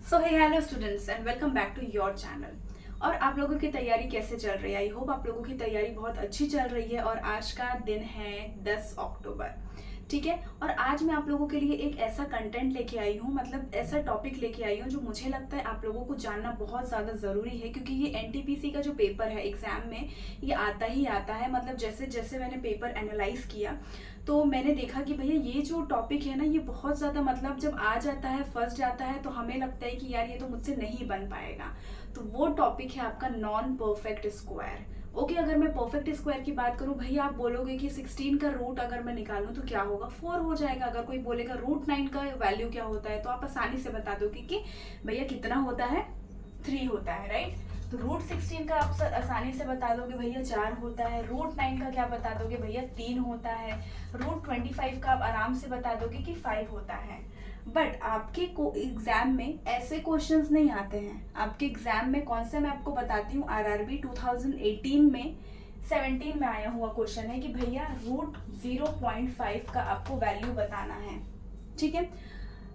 So hey hello students and welcome back to your channel. और आप लोगों की तैयारी कैसे चल रही है? आई होप आप लोगों की तैयारी बहुत अच्छी चल रही है। और आज का दिन है 10 अक्टूबर, ठीक है। और आज मैं आप लोगों के लिए एक ऐसा कंटेंट लेके आई हूँ, मतलब ऐसा टॉपिक लेके आई हूँ जो मुझे लगता है आप लोगों को जानना बहुत ज़्यादा ज़रूरी है, क्योंकि ये एनटीपीसी का जो पेपर है एग्जाम में ये आता ही आता है। मतलब जैसे जैसे मैंने पेपर एनालाइज किया तो मैंने देखा कि भैया ये जो टॉपिक है ना, ये बहुत ज़्यादा मतलब जब आ जाता है, फंस जाता है, तो हमें लगता है कि यार ये तो मुझसे नहीं बन पाएगा। तो वो टॉपिक है आपका नॉन परफेक्ट स्क्वायर। ओके, अगर मैं परफेक्ट स्क्वायर की बात करूं, भैया आप बोलोगे कि 16 का रूट अगर मैं निकालूं तो क्या होगा? 4 हो जाएगा। अगर कोई बोलेगा रूट 9 का वैल्यू क्या होता है, तो आप आसानी से बता दोगे कि भैया कितना होता है, 3 होता है, राइट। तो रूट 16 का आप आसानी से बता दोगे भैया 4 होता है। रूट 9 का क्या बता दोगे भैया 3 होता है। रूट 25 का आप आराम से बता दोगे कि 5 होता है। बट आपके एग्जाम में ऐसे क्वेश्चंस नहीं आते हैं। आपके एग्जाम में कौन से मैं आपको बताती हूँ, आरआरबी 2018 में 17 में आया हुआ क्वेश्चन है कि भैया रूट 0.5 का आपको वैल्यू बताना है, ठीक है।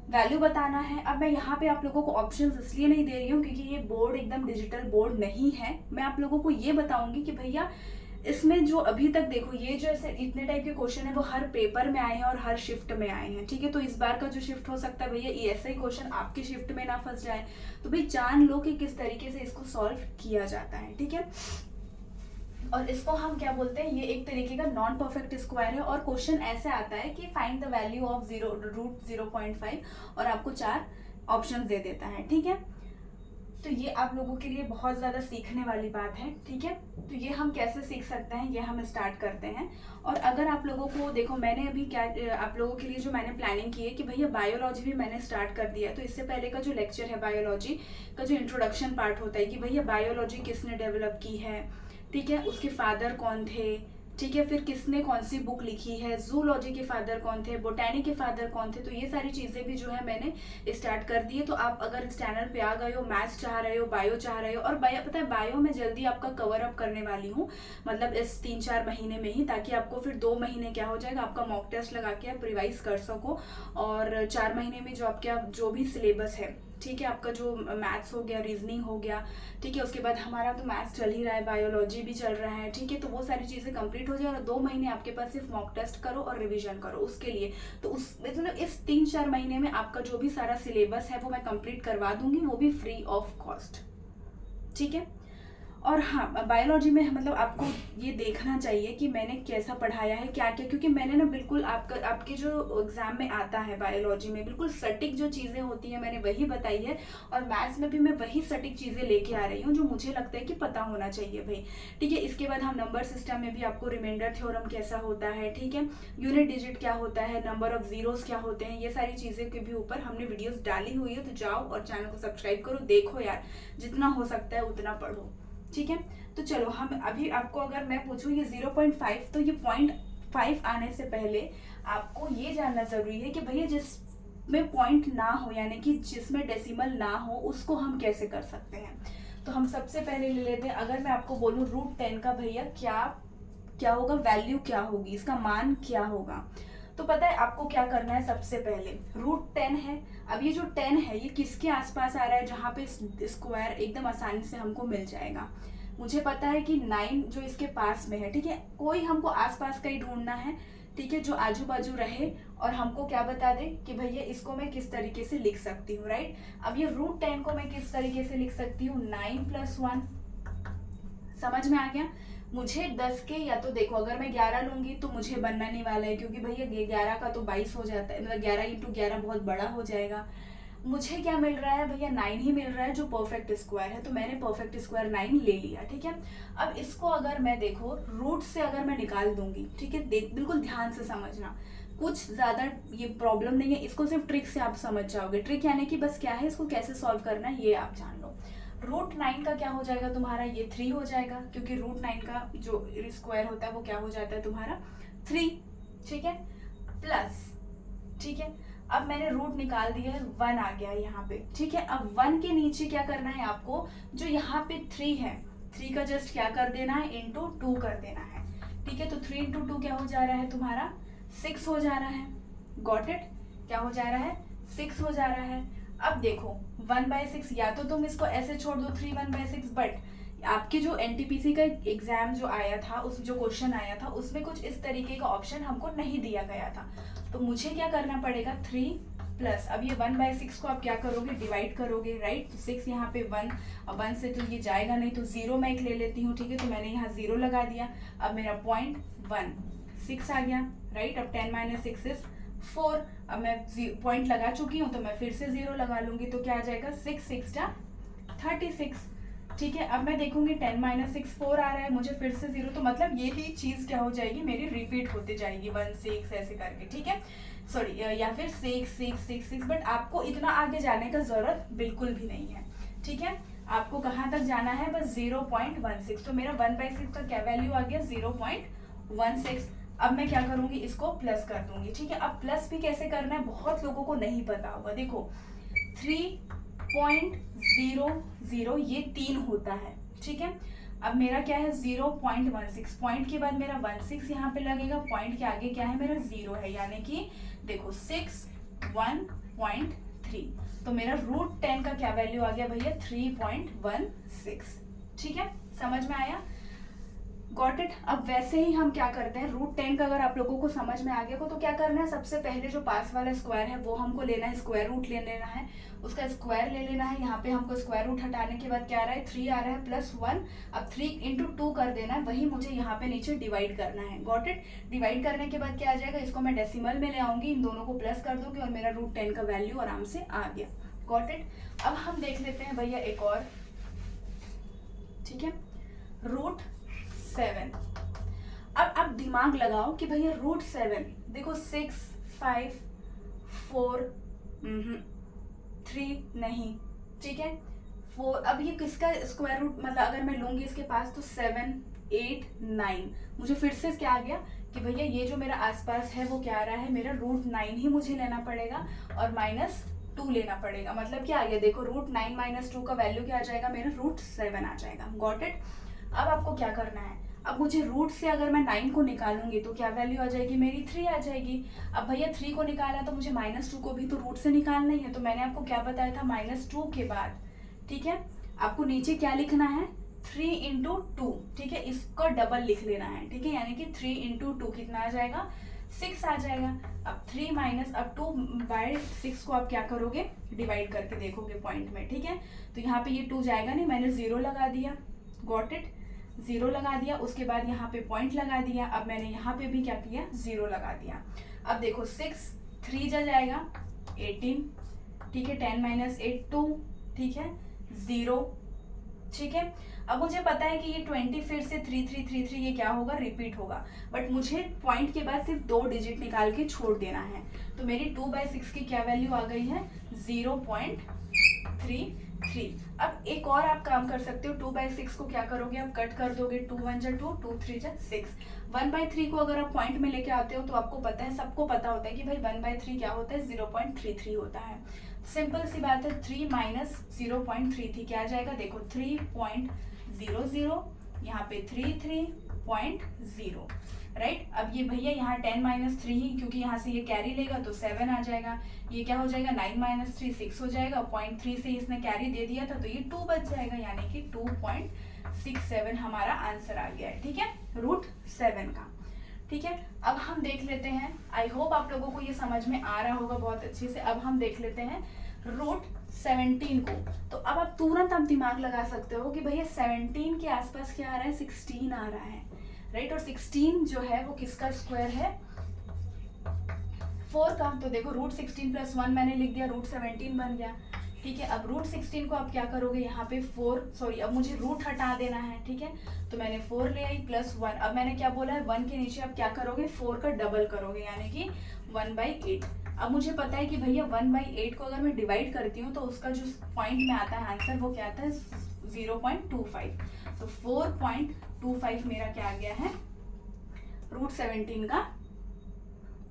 वैल्यू बताना है। अब मैं यहाँ पे आप लोगों को ऑप्शंस इसलिए नहीं दे रही हूँ क्योंकि ये बोर्ड एकदम डिजिटल बोर्ड नहीं है। मैं आप लोगों को ये बताऊंगी कि भैया इसमें जो अभी तक देखो, ये जो ऐसे इतने टाइप के क्वेश्चन है वो हर पेपर में आए हैं और हर शिफ्ट में आए हैं, ठीक है। तो इस बार का जो शिफ्ट हो सकता है भैया ये ऐसा ही क्वेश्चन आपके शिफ्ट में ना फंस जाए। तो भाई जान लो कि किस तरीके से इसको सॉल्व किया जाता है, ठीक है। और इसको हम क्या बोलते हैं, ये एक तरीके का नॉन परफेक्ट स्क्वायर है। और क्वेश्चन ऐसे आता है कि find the value of root 0.5 और आपको 4 ऑप्शन दे देता है, ठीक है। तो ये आप लोगों के लिए बहुत ज़्यादा सीखने वाली बात है, ठीक है। तो ये हम कैसे सीख सकते हैं, ये हम स्टार्ट करते हैं। और अगर आप लोगों को देखो, मैंने अभी क्या आप लोगों के लिए जो मैंने प्लानिंग की है कि भैया बायोलॉजी भी मैंने स्टार्ट कर दिया है। तो इससे पहले का जो लेक्चर है बायोलॉजी का, जो इंट्रोडक्शन पार्ट होता है कि भैया बायोलॉजी किसने डेवलप की है, ठीक है, उसके फादर कौन थे, ठीक है, फिर किसने कौन सी बुक लिखी है, जूलॉजी के फादर कौन थे, बोटैनी के फादर कौन थे। तो ये सारी चीज़ें भी जो है मैंने स्टार्ट कर दी है। तो आप अगर इस चैनल पे आ गए हो, मैथ्स चाह रहे हो, बायो चाह रहे हो, और बायो पता है बायो में जल्दी आपका कवर अप करने वाली हूँ, मतलब इस 3-4 महीने में ही, ताकि आपको फिर 2 महीने क्या हो जाएगा, आपका मॉक टेस्ट लगा के आप रिवाइज कर सको। और 4 महीने में जो आपका जो भी सिलेबस है, ठीक है, आपका जो मैथ्स हो गया, रीजनिंग हो गया, ठीक है, उसके बाद हमारा तो मैथ्स चल ही रहा है, बायोलॉजी भी चल रहा है, ठीक है। तो वो सारी चीज़ें कंप्लीट हो जाए और 2 महीने आपके पास सिर्फ मॉक टेस्ट करो और रिवीजन करो उसके लिए। तो उस मतलब इस 3-4 महीने में आपका जो भी सारा सिलेबस है वो मैं कंप्लीट करवा दूंगी, वो भी फ्री ऑफ कॉस्ट, ठीक है। और हाँ, बायोलॉजी में मतलब आपको ये देखना चाहिए कि मैंने कैसा पढ़ाया है, क्या क्या, क्योंकि मैंने ना बिल्कुल आपके जो एग्जाम में आता है बायोलॉजी में बिल्कुल सटीक जो चीज़ें होती है मैंने वही बताई है। और मैथ्स में भी मैं वही सटीक चीज़ें लेके आ रही हूँ जो मुझे लगता है कि पता होना चाहिए भाई, ठीक है। इसके बाद हम नंबर सिस्टम में भी आपको रिमाइंडर थ्योरम कैसा होता है, ठीक है, यूनिट डिजिट क्या होता है, नंबर ऑफ जीरोस क्या होते हैं, ये सारी चीज़ें के भी ऊपर हमने वीडियोस डाली हुई है। तो जाओ और चैनल को सब्सक्राइब करो, देखो यार, जितना हो सकता है उतना पढ़ो, ठीक है। तो चलो हम अभी आपको अगर मैं पूछूं ये 0.5, तो ये 0.5 आने से पहले आपको ये जानना जरूरी है कि भैया जिसमें पॉइंट ना हो, यानी कि जिसमें डेसिमल ना हो, उसको हम कैसे कर सकते हैं। तो हम सबसे पहले ले लेते हैं, अगर मैं आपको बोलूं रूट 10 का भैया क्या क्या होगा, वैल्यू क्या होगी, इसका मान क्या होगा। तो पता है आपको क्या करना है, सबसे पहले रूट 10 है। अब ये जो 10 है ये किसके आसपास आ रहा है, जहाँ पे स्क्वायर एकदम आसानी से हमको मिल जाएगा। मुझे पता है कि 9 जो इसके पास में है, ठीक है, कोई हमको आसपास का ही ढूंढना है, ठीक है, जो आजू बाजू रहे और हमको क्या बता दे कि भैया इसको मैं किस तरीके से लिख सकती हूँ, राइट। अब ये रूट 10 को मैं किस तरीके से लिख सकती हूँ, 9 + 1, समझ में आ गया। मुझे 10 के, या तो देखो अगर मैं 11 लूंगी तो मुझे बनना नहीं वाला है, क्योंकि भैया 11 का तो 22 हो जाता है, मतलब 11 × 11 बहुत बड़ा हो जाएगा। मुझे क्या मिल रहा है भैया, 9 ही मिल रहा है जो परफेक्ट स्क्वायर है। तो मैंने परफेक्ट स्क्वायर 9 ले लिया, ठीक है। अब इसको अगर मैं देखो रूट से अगर मैं निकाल दूंगी, ठीक है, बिल्कुल ध्यान से समझना, कुछ ज्यादा ये प्रॉब्लम नहीं है, इसको सिर्फ ट्रिक से आप समझ जाओगे। ट्रिक यानी कि बस क्या है, इसको कैसे सॉल्व करना है ये आप जान लो। रूट 9 का क्या हो जाएगा तुम्हारा, ये 3 हो जाएगा, क्योंकि रूट 9 का जो स्क्वायर होता है वो क्या हो जाता है तुम्हारा 3, ठीक है, प्लस, ठीक है। अब मैंने रूट निकाल दिया है, 1 आ गया यहाँ पे, ठीक है। अब 1 के नीचे क्या करना है आपको, जो यहाँ पे 3 है, 3 का जस्ट क्या कर देना है, इंटू 2 कर देना है, ठीक है। तो 3 × 2 क्या हो जा रहा है तुम्हारा 6 हो जा रहा है, गॉट इट, क्या हो जा रहा है 6 हो जा रहा है। अब देखो 1/6, या तो तुम इसको ऐसे छोड़ दो 3 1/6, बट आपके जो एनटीपीसी का एग्जाम जो आया था, उस जो क्वेश्चन आया था उसमें कुछ इस तरीके का ऑप्शन हमको नहीं दिया गया था। तो मुझे क्या करना पड़ेगा, 3 प्लस, अब ये 1/6 को आप क्या करोगे, डिवाइड करोगे, राइट। तो 6 यहाँ पे 1, अब 1 से तो ये जाएगा नहीं, तो 0 मैं एक ले लेती हूँ, ठीक है। तो मैंने यहाँ 0 लगा दिया। अब मेरा 0.16 आ गया, राइट। अब 10 - 6 इज 4। अब मैं पॉइंट लगा चुकी हूँ, तो मैं फिर से 0 लगा लूंगी, तो क्या आ जाएगा, 6 6 36, ठीक है। अब मैं देखूंगी 10 - 6 4 आ रहा है, मुझे फिर से 0, तो मतलब ये ही चीज क्या हो जाएगी, मेरी रिपीट होती जाएगी 1 6 ऐसे करके, ठीक है। सॉरी, या फिर 6 6 6 6, बट आपको इतना आगे जाने का जरूरत बिल्कुल भी नहीं है, ठीक है। आपको कहाँ तक जाना है, बस 0.16। तो मेरा 1/6 का क्या वैल्यू आ गया, 0.16। अब मैं क्या करूंगी, इसको प्लस कर दूंगी, ठीक है। अब प्लस भी कैसे करना है, बहुत लोगों को नहीं पता होगा। देखो 3.00 ये 3 होता है, ठीक है। अब मेरा क्या है, 0.16, पॉइंट के बाद मेरा 16 यहाँ पे लगेगा, पॉइंट के आगे क्या है, मेरा 0 है, यानी कि देखो 6 1.3। तो मेरा √10 का क्या वैल्यू आ गया भैया, 3.16, ठीक है। समझ में आया, गॉट इट। अब वैसे ही हम क्या करते हैं, √10 का अगर आप लोगों को समझ में आ गया तो क्या करना है, सबसे पहले जो पास वाला स्क्वायर है वो हमको लेना है, स्क्वायर रूट ले लेना है, उसका स्क्वायर ले लेना है। यहाँ पे हमको स्क्वायर रूट हटाने के बाद क्या आ रहा है, 3 आ रहा है प्लस 1। अब 3 × 2 कर देना है, वही मुझे यहाँ पे नीचे डिवाइड करना है, गॉट इट। डिवाइड करने के बाद क्या आ जाएगा, इसको मैं डेसिमल में ले आऊंगी, इन दोनों को प्लस कर दूंगी और मेरा √10 का वैल्यू आराम से आ गया, गॉट इट। अब हम देख लेते हैं भैया एक और, ठीक है, √7। अब आप दिमाग लगाओ कि भैया √7, देखो 6 5 4 3 नहीं, ठीक है, 4। अब ये किसका स्क्वायर रूट, मतलब अगर मैं लूंगी इसके पास तो 7 8 9, मुझे फिर से क्या आ गया कि भैया ये जो मेरा आसपास है वो क्या आ रहा है, मेरा √9 ही मुझे लेना पड़ेगा और -2 लेना पड़ेगा। मतलब क्या आ गया, देखो √9 - 2 का वैल्यू क्या आ जाएगा, मेरा √7 आ जाएगा, गॉट इट। अब आपको क्या करना है, अब मुझे रूट से अगर मैं 9 को निकालूंगी तो क्या वैल्यू आ जाएगी, मेरी 3 आ जाएगी। अब भैया 3 को निकाला तो मुझे -2 को भी तो रूट से निकालना ही है, तो मैंने आपको क्या बताया था, -2 के बाद, ठीक है, आपको नीचे क्या लिखना है, 3 × 2, ठीक है, इसको डबल लिख लेना है, ठीक है, यानी कि 3 × 2 कितना आ जाएगा, 6 आ जाएगा। अब 3 - अब 2/6 को आप क्या करोगे, डिवाइड करके देखोगे पॉइंट में, ठीक है। तो यहाँ पे ये 2 जाएगा नहीं, मैंने 0 लगा दिया, गॉट इट, 0 लगा दिया। उसके बाद यहाँ पे पॉइंट लगा दिया। अब मैंने यहाँ पे भी क्या किया, 0 लगा दिया। अब देखो 6 3 जा जाएगा 18, ठीक है, 10 - 8 2, ठीक है, 0, ठीक है। अब मुझे पता है कि ये 20 फिर से 3 3 3 3 ये क्या होगा, रिपीट होगा, बट मुझे पॉइंट के बाद सिर्फ 2 डिजिट निकाल के छोड़ देना है। तो मेरी 2/6 की क्या वैल्यू आ गई है, 0.33। अब एक और आप काम कर सकते हो, 2/6 को क्या करोगे, आप कट कर दोगे, 2 1 जा 2 2 3 जा 6। 1/3 को अगर आप पॉइंट में लेके आते हो तो आपको पता है, सबको पता होता है कि भाई 1/3 क्या होता है, 0.33 होता है। सिंपल सी बात है, 3 - 0.33 क्या आ जाएगा, देखो 3.00, यहाँ पे 33.0, राइट। अब ये भैया यहाँ 10 - 3 ही, क्योंकि यहाँ से ये कैरी लेगा तो 7 आ जाएगा, ये क्या हो जाएगा, 9 - 3 6 हो जाएगा, 0.3 से इसने कैरी दे दिया था तो ये 2 बच जाएगा, यानी कि 2.67 हमारा आंसर आ गया है, ठीक है, √7 का, ठीक है। अब हम देख लेते हैं, आई होप आप लोगों को ये समझ में आ रहा होगा बहुत अच्छे से। अब हम देख लेते हैं √17 को। तो अब आप तुरंत आप दिमाग लगा सकते हो कि भैया 17 के आसपास क्या आ रहा है, 16 आ रहा है, राइट। और 16 जो है वो किसका स्क्वायर है, 4 का। तो देखो √16 + 1 मैंने लिख दिया, √17 बन गया, ठीक है। अब √16 को आप क्या करोगे, यहाँ पे 4, सॉरी अब मुझे रूट हटा देना है, ठीक है। तो मैंने 4 ले आई प्लस 1। अब मैंने क्या बोला है, 1 के नीचे आप क्या करोगे, 4 का डबल करोगे, यानी कि 1/8। अब मुझे पता है कि भैया 1/8 को अगर मैं डिवाइड करती हूँ तो उसका जो पॉइंट में आता है आंसर वो क्या आता है, 0.25। तो 4.25 मेरा क्या आ गया है, √17 का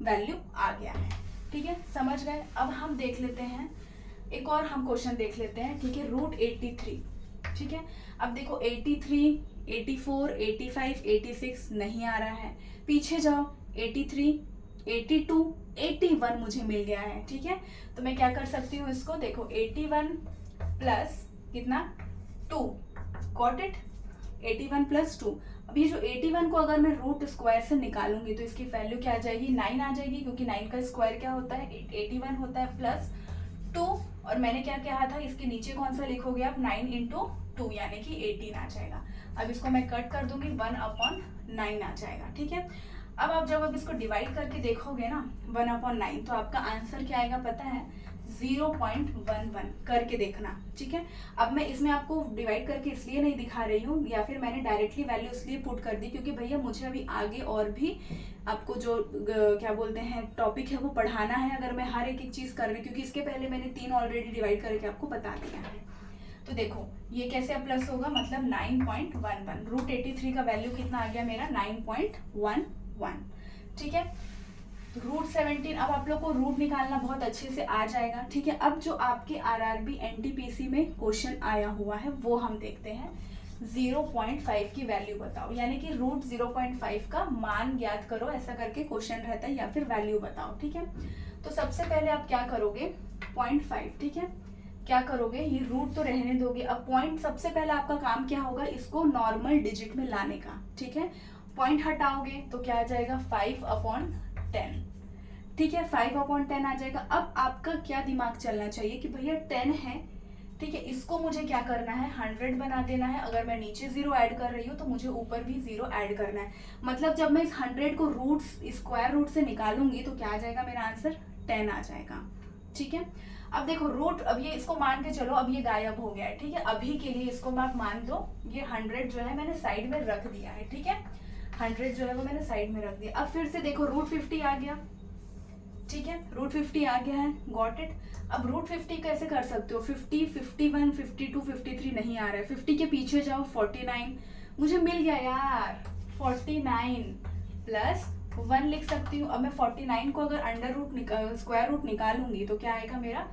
वैल्यू आ गया है, ठीक है, समझ गए। अब हम देख लेते हैं एक और, हम क्वेश्चन देख लेते हैं, ठीक है, √83, ठीक है। अब देखो 83 84 85 86 नहीं आ रहा है, पीछे जाओ 83 82 81 मुझे मिल गया है। ठीक है, तो मैं क्या कर सकती हूँ इसको, देखो 81 प्लस कितना 2, गॉट इट, 81 प्लस 2। अब ये जो 81 को अगर मैं रूट स्क्वायर से निकालूंगी तो इसकी वैल्यू क्या आ जाएगी, 9 आ जाएगी, क्योंकि 9 का स्क्वायर क्या होता है 81 होता है, प्लस 2, और मैंने क्या कहा था इसके नीचे कौन सा लिखोगे आप, 9 इंटू 2 यानी कि 18 आ जाएगा। अब इसको मैं कट कर दूंगी, 1/9 आ जाएगा। ठीक है, अब जब इसको डिवाइड करके देखोगे ना 1/9, तो आपका आंसर क्या आएगा पता है, 0.11 करके देखना। ठीक है, अब मैं इसमें आपको डिवाइड करके इसलिए नहीं दिखा रही हूँ, या फिर मैंने डायरेक्टली वैल्यू इसलिए पुट कर दी क्योंकि भैया मुझे अभी आगे और भी आपको जो क्या बोलते हैं टॉपिक है वो पढ़ाना है, अगर मैं हर एक चीज़ कर रही हूँ, क्योंकि इसके पहले मैंने 3 ऑलरेडी डिवाइड करके आपको बता दिया है। तो देखो ये कैसे अब प्लस होगा, मतलब 9.11, रूट 83 का वैल्यू कितना आ गया मेरा, 9.11। ठीक है, रूट 17, अब आप लोग को रूट निकालना बहुत अच्छे से आ जाएगा। ठीक है, अब जो आपके आरआरबी एनटीपीसी में क्वेश्चन आया हुआ है वो हम देखते हैं। 0.5 की वैल्यू बताओ, यानी कि रूट 0.5 का मान ज्ञात करो, ऐसा करके क्वेश्चन रहता है, या फिर वैल्यू बताओ। ठीक है, तो सबसे पहले आप क्या करोगे, 0.5, ठीक है, क्या करोगे, ये रूट तो रहने दोगे। अब पॉइंट, सबसे पहले आपका काम क्या होगा, इसको नॉर्मल डिजिट में लाने का। ठीक है, पॉइंट हटाओगे तो क्या आ जाएगा, 5/10। ठीक है, 5/10 आ जाएगा। अब आपका क्या दिमाग चलना चाहिए कि भैया 10 है, ठीक है, इसको मुझे क्या करना है, 100 बना देना है। अगर मैं नीचे 0 ऐड कर रही हूँ तो मुझे ऊपर भी 0 ऐड करना है। मतलब जब मैं इस 100 को स्क्वायर रूट से निकालूंगी तो क्या आ जाएगा, मेरा आंसर 10 आ जाएगा। ठीक है, अब देखो रूट, अब ये इसको मान के चलो, अब ये गायब हो गया है। ठीक है, अभी के लिए इसको आप मान दो, ये 100 जो है मैंने साइड में रख दिया है। ठीक है, 100 जो है वो मैंने साइड में रख दिया। अब फिर से देखो रूट 50 आ गया। ठीक है, रूट 50 आ गया है, गॉट इट। अब रूट 50 कैसे कर सकते हो, 50, 51, 52, 53 नहीं आ रहा है, 50 के पीछे जाओ, 49 मुझे मिल गया यार, 49 प्लस 1 लिख सकती हूँ। अब मैं 49 को अगर अंडर रूट स्क्वायर रूट निकालूंगी तो क्या आएगा मेरा,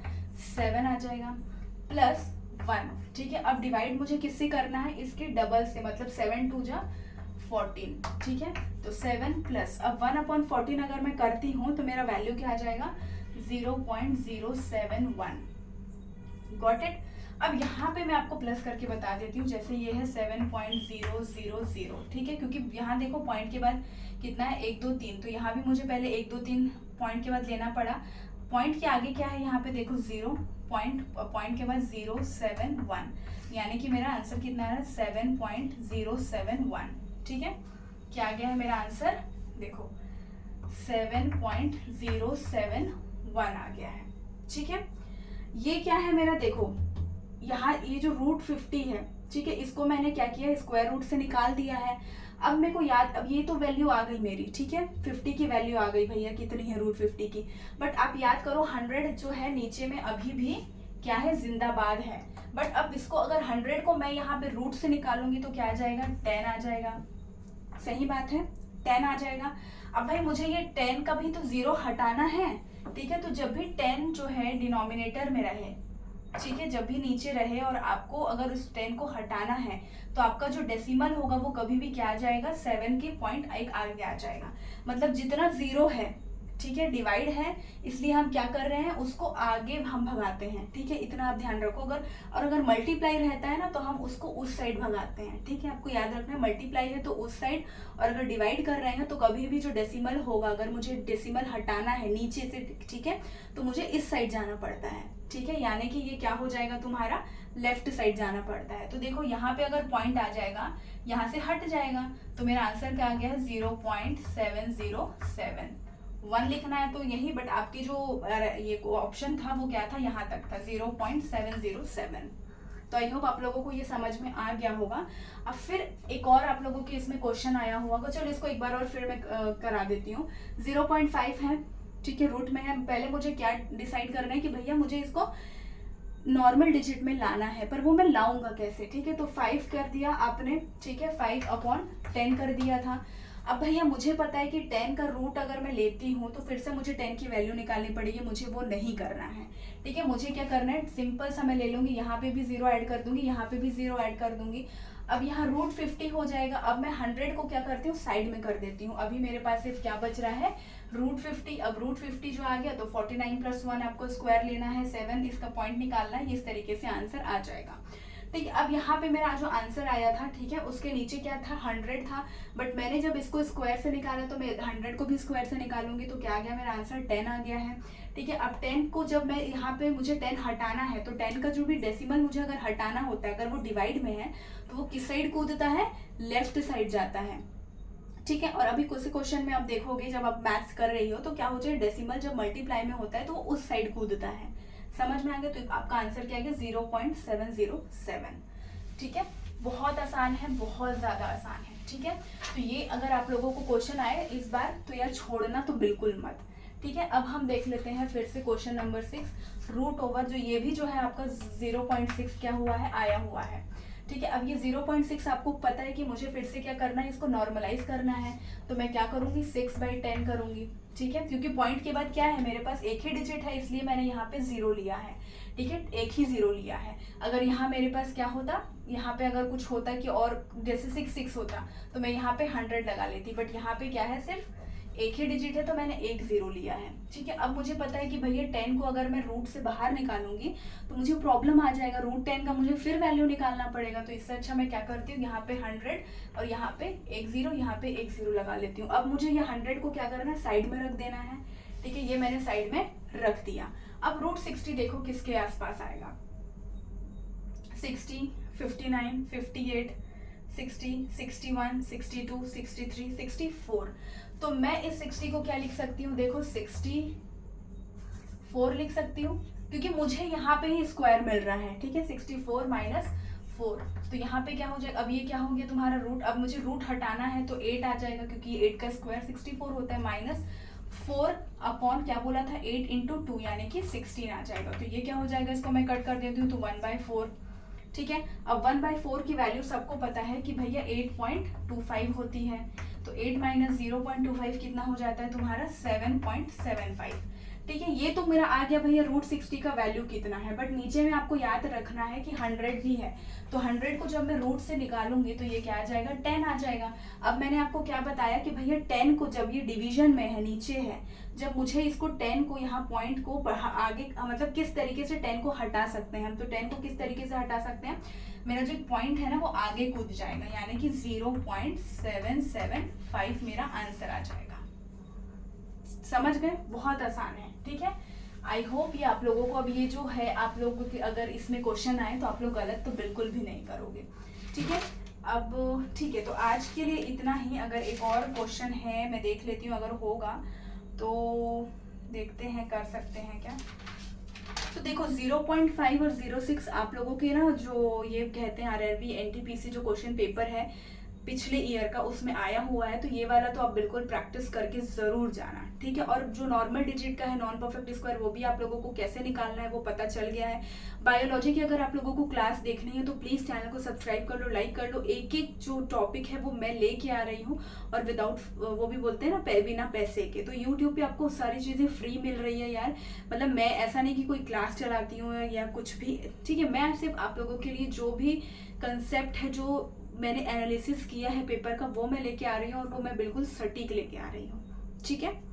7 आ जाएगा, प्लस 1। ठीक है, अब डिवाइड मुझे किससे करना है, इसके डबल से, मतलब 7 2 जा 14। ठीक है, तो 7 प्लस, अब 1/14 अगर मैं करती हूँ तो मेरा वैल्यू क्या आ जाएगा, 0.071, गॉट इट। अब यहाँ पे मैं आपको प्लस करके बता देती हूँ, जैसे ये है 7.000, ठीक है, क्योंकि यहाँ देखो पॉइंट के बाद कितना है, 1 2 3, तो यहाँ भी मुझे पहले 1 2 3 पॉइंट के बाद लेना पड़ा। पॉइंट के आगे क्या है, यहाँ पे देखो 0, पॉइंट के बाद 071, यानी कि मेरा आंसर कितना है, 7.071। ठीक है, क्या आ गया है मेरा आंसर, देखो 7.071 आ गया है। ठीक है, ये क्या है मेरा, देखो यहाँ ये जो रूट 50 है, ठीक है, इसको मैंने क्या किया, स्क्वायर रूट से निकाल दिया है। अब मेरे को याद, अब ये तो वैल्यू आ गई मेरी, ठीक है, 50 की वैल्यू आ गई भैया, कितनी है रूट 50 की। बट आप याद करो 100 जो है नीचे में अभी भी क्या है, जिंदाबाद है। बट अब इसको अगर 100 को मैं यहाँ पे रूट से निकालूंगी तो क्या आ जाएगा, 10 आ जाएगा। सही बात है, 10 आ जाएगा। अब भाई मुझे ये 10 का भी तो 0 हटाना है। ठीक है, तो जब भी 10 जो है डिनोमिनेटर में रहे, ठीक है, जब भी नीचे रहे और आपको अगर उस 10 को हटाना है तो आपका जो डेसिमल होगा वो कभी भी क्या आ जाएगा, 7 के पॉइंट एक आगे आ जाएगा। मतलब जितना 0 है, ठीक है, डिवाइड है, इसलिए हम क्या कर रहे हैं, उसको आगे हम भगाते हैं। ठीक है, इतना आप ध्यान रखो। अगर मल्टीप्लाई रहता है ना तो हम उसको उस साइड भगाते हैं। ठीक है, आपको याद रखना है, मल्टीप्लाई है तो उस साइड, और अगर डिवाइड कर रहे हैं तो कभी भी जो डेसिमल होगा, अगर मुझे डेसिमल हटाना है नीचे से, ठीक है, तो मुझे इस साइड जाना पड़ता है। ठीक है, यानी कि ये क्या हो जाएगा, तुम्हारा लेफ्ट साइड जाना पड़ता है। तो देखो यहाँ पे अगर पॉइंट आ जाएगा, यहाँ से हट जाएगा, तो मेरा आंसर क्या आ गया है, 0.707। 1 लिखना है तो यही, बट आपकी जो ये ऑप्शन था वो क्या था, यहाँ तक था, 0.707। तो आई होप आप लोगों को ये समझ में आ गया होगा। अब फिर एक और आप लोगों के इसमें क्वेश्चन आया हुआ, चलो इसको एक बार और फिर मैं करा देती हूँ। 0.5 है, ठीक है, रूट में है। पहले मुझे क्या डिसाइड करना है कि भैया मुझे इसको नॉर्मल डिजिट में लाना है, पर वो मैं लाऊंगा कैसे। ठीक है, तो 5 कर दिया आपने, ठीक है, 5/10 कर दिया था। अब भैया मुझे पता है कि 10 का रूट अगर मैं लेती हूँ तो फिर से मुझे 10 की वैल्यू निकालनी पड़ेगी, मुझे वो नहीं करना है। ठीक है, मुझे क्या करना है, सिंपल सा मैं ले लूंगी, यहाँ पे भी 0 ऐड कर दूंगी, यहाँ पे भी 0 ऐड कर दूंगी। अब यहाँ रूट 50 हो जाएगा। अब मैं 100 को क्या करती हूँ, साइड में कर देती हूँ। अभी मेरे पास सिर्फ क्या बच रहा है, रूट 50। अब रूट 50 जो आ गया तो 49 + 1 आपको स्क्वायर लेना है, 7 इसका पॉइंट निकालना है, इस तरीके से आंसर आ जाएगा। ठीक है, अब यहाँ पे मेरा जो आंसर आया था, ठीक है, उसके नीचे क्या था, 100 था, बट मैंने जब इसको स्क्वायर से निकाला तो मैं 100 को भी स्क्वायर से निकालूंगी तो क्या आ गया, मेरा आंसर 10 आ गया है। ठीक है, अब 10 को जब मैं यहाँ पे मुझे 10 हटाना है तो 10 का जो भी डेसिमल मुझे अगर हटाना होता है, अगर वो डिवाइड में है तो वो किस साइड कूदता है, लेफ्ट साइड जाता है। ठीक है, और अभी कुछ क्वेश्चन में आप देखोगे जब आप मैथ्स कर रही हो तो क्या हो जाए, डेसिमल जब मल्टीप्लाई में होता है तो वो उस साइड कूदता है। समझ में आ गया, तो आपका आंसर क्या है, 0.707। ठीक है, बहुत आसान है, बहुत ज्यादा आसान है। ठीक है, तो ये अगर आप लोगों को क्वेश्चन आए इस बार तो यार छोड़ना तो बिल्कुल मत। ठीक है, अब हम देख लेते हैं फिर से क्वेश्चन नंबर 6, रूट ओवर जो ये भी जो है आपका 0.6 क्या हुआ है, आया हुआ है। ठीक है, अब ये 0.6 आपको पता है कि मुझे फिर से क्या करना है, इसको नॉर्मलाइज करना है, तो मैं क्या करूंगी, 6/10 करूंगी। ठीक है, क्योंकि पॉइंट के बाद क्या है, मेरे पास एक ही डिजिट है इसलिए मैंने यहाँ पे 0 लिया है। ठीक है, एक ही 0 लिया है। अगर यहाँ मेरे पास क्या होता, यहाँ पे अगर कुछ होता कि और जैसे 6 होता तो मैं यहाँ पे 100 लगा लेती, बट यहाँ पे क्या है, सिर्फ एक ही डिजिट है तो मैंने एक 0 लिया है। ठीक है, अब मुझे पता है कि भैया 10 को अगर मैं रूट से बाहर निकालूंगी तो मुझे प्रॉब्लम आ जाएगा, रूट 10 का मुझे फिर वैल्यू निकालना पड़ेगा। तो इससे अच्छा मैं क्या करती हूँ, यहाँ पे 100 और यहाँ पे एक 0, यहाँ पे एक 0 लगा लेती हूँ। अब मुझे ये 100 को क्या करना है, साइड में रख देना है। ठीक है, ये मैंने साइड में रख दिया। अब रूट 60 देखो किसके आसपास आएगा, 60, 59, 58, 60, 61, 62, 63, 64। तो मैं इस 60 को क्या लिख सकती हूँ, देखो 64 लिख सकती हूँ, क्योंकि मुझे यहाँ पे ही स्क्वायर मिल रहा है। ठीक है, 64 - 4, तो यहाँ पे क्या हो जाएगा, अब ये क्या हो गया तुम्हारा रूट। अब मुझे रूट हटाना है तो 8 आ जाएगा, क्योंकि 8 का स्क्वायर 64 होता है, -4 अपॉन क्या बोला था, 8 × 2 यानी कि 16 आ जाएगा। तो ये क्या हो जाएगा, इसको मैं कट कर देती हूँ तो 1/4। ठीक है, अब 1/4 की वैल्यू सबको पता है कि भैया 8.25 होती है, तो 8 - 0.25 कितना हो जाता है तुम्हारा, 7.75। ठीक है, ये तो मेरा आ गया भैया रूट 60 का वैल्यू कितना है, बट नीचे में आपको याद रखना है कि 100 भी है, तो 100 को जब मैं रूट से निकालूंगी तो ये क्या आ जाएगा, 10 आ जाएगा। अब मैंने आपको क्या बताया कि भैया 10 को जब ये डिवीजन में है, नीचे है, जब मुझे इसको 10 को यहाँ पॉइंट को आगे मतलब किस तरीके से 10 को हटा सकते हैं हम, तो 10 को किस तरीके से हटा सकते हैं, मेरा जो पॉइंट है ना वो आगे कूद जाएगा, यानी कि 0.775 मेरा आंसर आ जाएगा। समझ गए, बहुत आसान है। ठीक है, आई होप ये आप लोगों को अब ये जो है, आप लोगों के अगर इसमें क्वेश्चन आए तो आप लोग गलत तो बिल्कुल भी नहीं करोगे। ठीक है, अब ठीक है, तो आज के लिए इतना ही। अगर एक और क्वेश्चन है मैं देख लेती हूँ, अगर होगा तो देखते हैं, कर सकते हैं क्या। तो देखो 0.5 और 0.6 आप लोगों के ना जो ये कहते हैं RRB NTPC जो क्वेश्चन पेपर है पिछले ईयर का, उसमें आया हुआ है, तो ये वाला तो आप बिल्कुल प्रैक्टिस करके जरूर जाना। ठीक है, और जो नॉर्मल डिजिट का है, नॉन परफेक्ट स्क्वायर, वो भी आप लोगों को कैसे निकालना है वो पता चल गया है। बायोलॉजी की अगर आप लोगों को क्लास देखनी है तो प्लीज चैनल को सब्सक्राइब कर लो, लाइक कर लो। एक एक जो टॉपिक है वो मैं लेके आ रही हूँ, और विदाउट, वो भी बोलते हैं ना, बिना पैसे के। तो यूट्यूब पे आपको सारी चीजें फ्री मिल रही है यार, मतलब मैं ऐसा नहीं कि कोई क्लास चलाती हूँ या कुछ भी। ठीक है, मैं सिर्फ आप लोगों के लिए जो भी कंसेप्ट है, जो मैंने एनालिसिस किया है पेपर का, वो मैं लेके आ रही हूँ, और वो मैं बिल्कुल सटीक लेके आ रही हूँ। ठीक है।